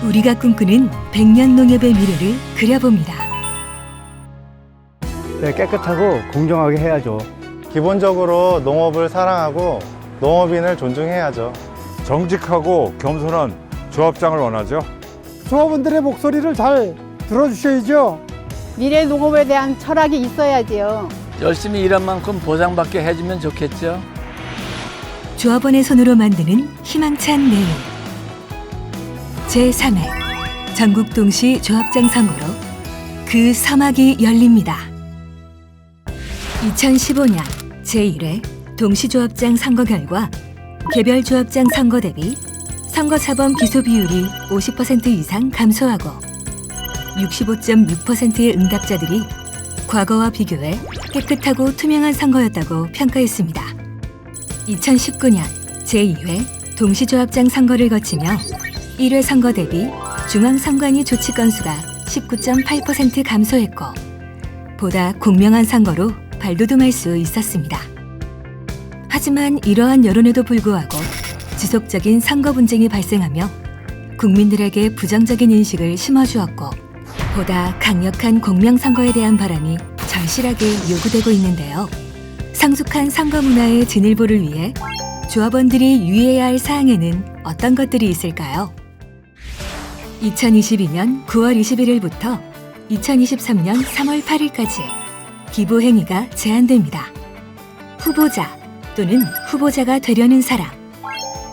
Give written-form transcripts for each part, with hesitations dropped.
우리가 꿈꾸는 100년 농협의 미래를 그려봅니다. 네, 깨끗하고 공정하게 해야죠. 기본적으로 농업을 사랑하고 농업인을 존중해야죠. 정직하고 겸손한 조합장을 원하죠. 조합원들의 목소리를 잘 들어주셔야죠. 미래 농업에 대한 철학이 있어야지요. 열심히 일한 만큼 보상받게 해주면 좋겠죠. 조합원의 손으로 만드는 희망찬 내일. 제3회 전국 동시 조합장 선거로 그 서막이 열립니다. 2015년 제1회 동시조합장 선거 결과 개별 조합장 선거 대비 선거사범 기소 비율이 50% 이상 감소하고 65.6%의 응답자들이 과거와 비교해 깨끗하고 투명한 선거였다고 평가했습니다. 2019년 제2회 동시조합장 선거를 거치며 1회 선거 대비 중앙선관위 조치 건수가 19.8% 감소했고 보다 공명한 선거로 발돋움할 수 있었습니다. 하지만 이러한 여론에도 불구하고 지속적인 선거 분쟁이 발생하며 국민들에게 부정적인 인식을 심어주었고 보다 강력한 공명선거에 대한 바람이 절실하게 요구되고 있는데요. 성숙한 선거 문화의 진일보를 위해 조합원들이 유의해야 할 사항에는 어떤 것들이 있을까요? 2022년 9월 21일부터 2023년 3월 8일까지 기부 행위가 제한됩니다. 후보자 또는 후보자가 되려는 사람,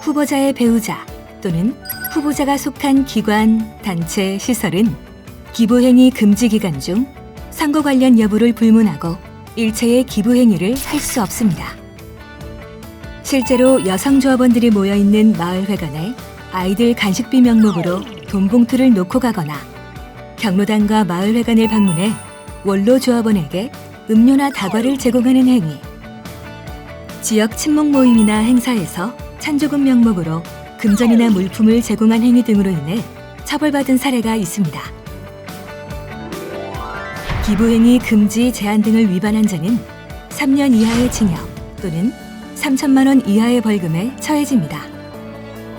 후보자의 배우자 또는 후보자가 속한 기관, 단체, 시설은 기부 행위 금지 기간 중 선거 관련 여부를 불문하고 일체의 기부 행위를 할 수 없습니다. 실제로 여성 조합원들이 모여있는 마을회관에 아이들 간식비 명목으로 돈 봉투를 놓고 가거나 경로당과 마을회관을 방문해 원로 조합원에게 음료나 다과를 제공하는 행위, 지역 친목 모임이나 행사에서 찬조금 명목으로 금전이나 물품을 제공한 행위 등으로 인해 처벌받은 사례가 있습니다. 기부행위 금지 제한 등을 위반한 자는 3년 이하의 징역 또는 3천만 원 이하의 벌금에 처해집니다.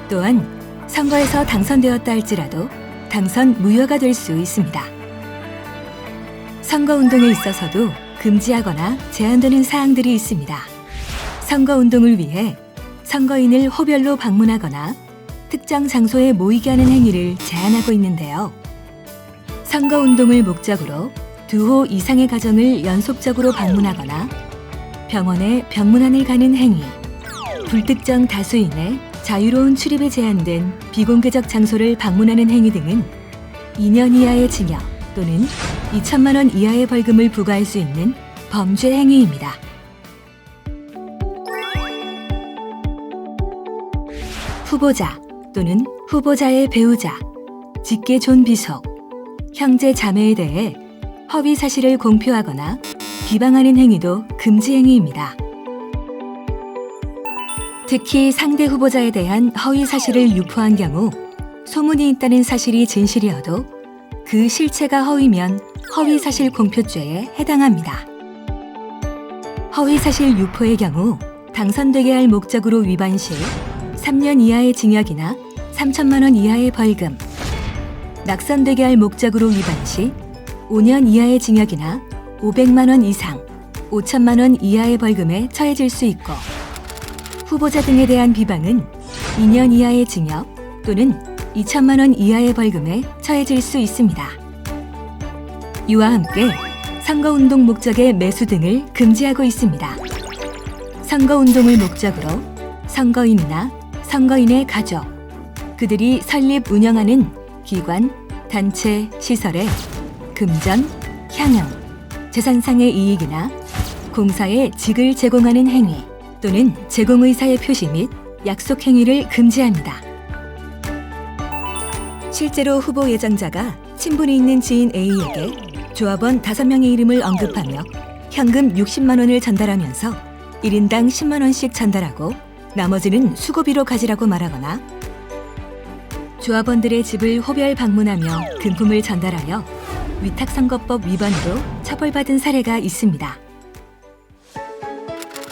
또한 선거에서 당선되었다 할지라도 당선 무효가 될 수 있습니다. 선거운동에 있어서도 금지하거나 제한되는 사항들이 있습니다. 선거운동을 위해 선거인을 호별로 방문하거나 특정 장소에 모이게 하는 행위를 제한하고 있는데요. 선거운동을 목적으로 2호 이상의 가정을 연속적으로 방문하거나 병원에 병문안을 가는 행위, 불특정 다수인의 자유로운 출입에 제한된 비공개적 장소를 방문하는 행위 등은 2년 이하의 징역 또는 2천만 원 이하의 벌금을 부과할 수 있는 범죄 행위입니다. 후보자 또는 후보자의 배우자, 직계 존비속, 형제 자매에 대해 허위 사실을 공표하거나 비방하는 행위도 금지 행위입니다. 특히 상대 후보자에 대한 허위 사실을 유포한 경우 소문이 있다는 사실이 진실이어도 그 실체가 허위면 허위 사실 공표죄에 해당합니다. 허위 사실 유포의 경우 당선되게 할 목적으로 위반 시 3년 이하의 징역이나 3천만 원 이하의 벌금, 낙선되게 할 목적으로 위반 시 5년 이하의 징역이나 500만 원 이상 5천만 원 이하의 벌금에 처해질 수 있고 후보자 등에 대한 비방은 2년 이하의 징역 또는 2천만 원 이하의 벌금에 처해질 수 있습니다. 이와 함께 선거운동 목적의 매수 등을 금지하고 있습니다. 선거운동을 목적으로 선거인이나 선거인의 가족, 그들이 설립 운영하는 기관, 단체, 시설에 금전, 향응, 재산상의 이익이나 공사에 직을 제공하는 행위 또는 제공의사의 표시 및 약속 행위를 금지합니다. 실제로 후보 예정자가 친분이 있는 지인 A에게 조합원 5명의 이름을 언급하며 현금 60만 원을 전달하면서 1인당 10만 원씩 전달하고 나머지는 수고비로 가지라고 말하거나 조합원들의 집을 호별 방문하며 금품을 전달하여 위탁선거법 위반으로 처벌받은 사례가 있습니다.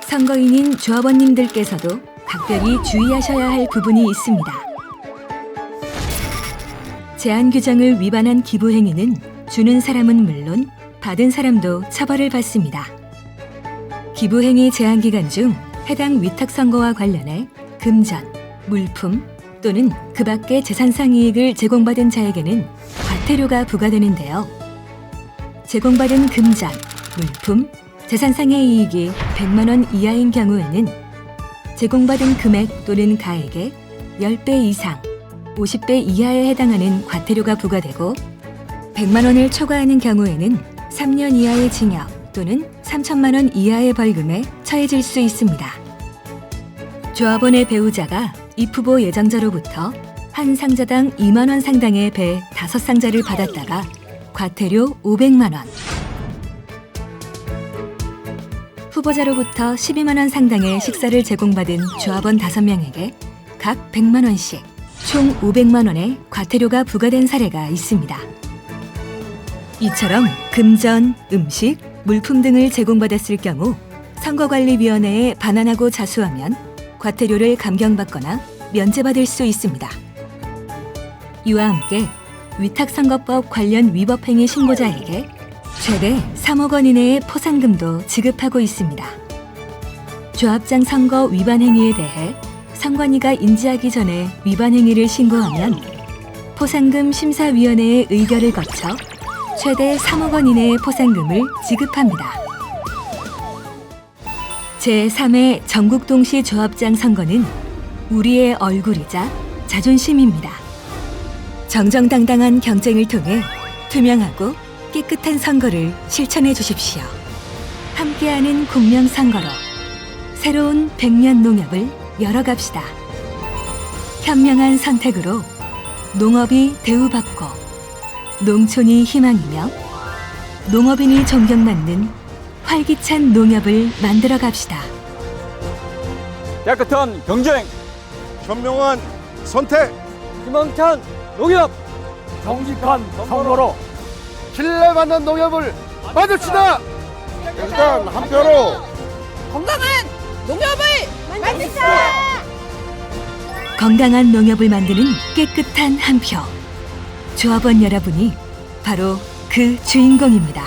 선거인인 조합원님들께서도 각별히 주의하셔야 할 부분이 있습니다. 제한 규정을 위반한 기부 행위는 주는 사람은 물론 받은 사람도 처벌을 받습니다. 기부 행위 제한 기간 중 해당 위탁 선거와 관련해 금전, 물품 또는 그 밖의 재산상 이익을 제공받은 자에게는 과태료가 부과되는데요. 제공받은 금전, 물품, 재산상의 이익이 100만 원 이하인 경우에는 제공받은 금액 또는 가액의 10배 이상, 50배 이하에 해당하는 과태료가 부과되고 100만 원을 초과하는 경우에는 3년 이하의 징역 또는 3천만 원 이하의 벌금에 처해질 수 있습니다. 조합원의 배우자가 입후보 예정자로부터 한 상자당 2만 원 상당의 배 5상자를 받았다가 과태료 500만 원, 후보자로부터 12만 원 상당의 식사를 제공받은 조합원 5명에게 각 100만 원씩 총 500만 원의 과태료가 부과된 사례가 있습니다. 이처럼 금전, 음식, 물품 등을 제공받았을 경우 선거관리위원회에 반환하고 자수하면 과태료를 감경받거나 면제받을 수 있습니다. 이와 함께 위탁선거법 관련 위법행위 신고자에게 최대 3억 원 이내의 포상금도 지급하고 있습니다. 조합장 선거 위반 행위에 대해 선관위가 인지하기 전에 위반 행위를 신고하면 포상금 심사위원회의 의결을 거쳐 최대 3억 원 이내의 포상금을 지급합니다. 제3회 전국동시 조합장 선거는 우리의 얼굴이자 자존심입니다. 정정당당한 경쟁을 통해 투명하고 깨끗한 선거를 실천해 주십시오. 함께하는 공명선거로 새로운 100년 농협을 열어갑시다. 현명한 선택으로 농업이 대우받고 농촌이 희망이며 농업인이 존경받는 활기찬 농협을 만들어 갑시다. 깨끗한 경쟁, 현명한 선택, 희망찬 농협, 정직한 선거로 신뢰받는 농협을 만듭시다. 일단 한 표로 건강한 농협을 만듭시다. 건강한 농협을 만드는 깨끗한 한 표. 조합원 여러분이 바로 그 주인공입니다.